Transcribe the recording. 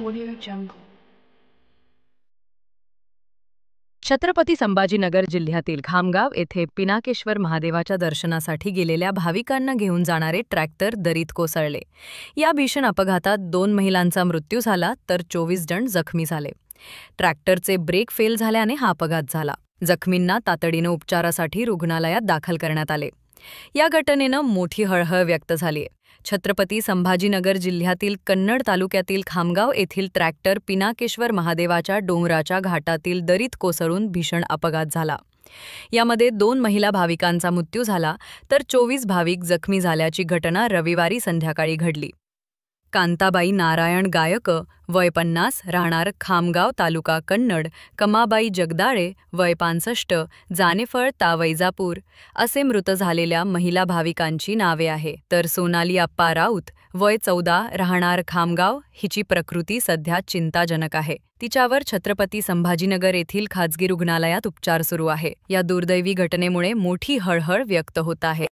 Audio Jungle. Chhatrapati Sambhajinagar जिल्ह्यातील खामगाव येथे पिनाकेश्वर महादेवाच्या दर्शनासाठी गेलेल्या भाविकांना घेऊन जाणारे ट्रॅक्टर दरीत कोसळले। या भीषण अपघातात 2 महिलांचा मृत्यू झाला तर 24 जण जखमी झाले। ट्रॅक्टरचे ब्रेक फेल झाल्याने हा अपघात झाला। जखमींना तातडीने उपचारासाठी रुग्णालयात दाखल करण्यात आले। या घटनेने मोठी हळहळ व्यक्त झाली आहे। छत्रपती संभाजीनगर जिल्ह्यातील कन्नड तालुक्यातील खामगाव येथील ट्रॅक्टर पिनाकेश्वर महादेवाच्या डोंगराच्या घाटातील दरीत कोसळून भीषण अपघात झाला। यामध्ये 2 महिला भाविकांचा मृत्यू झाला तर 24 भाविक जखमी झाल्याची घटना रविवारी संध्याकाळी घडली। कांताबाई नारायण गायक वय 50 राहणार खामगाव तालुका कन्नड, कमाबाई जगदाळे वय 65 जानेफळ ता वैजापूर असे मृत झालेल्या महिला भाविकांची नावे आहे। तर सोनाली अप्पा राऊत वय 14 राहणार खामगाव हिची प्रकृती सध्या चिंताजनक आहे। तिच्यावर छत्रपती संभाजीनगर येथील खाजगी रुग्णालयात उपचार सुरू आहे। या दुर्दैवी घटनेमुळे मोठी हळहळ व्यक्त होत आहे।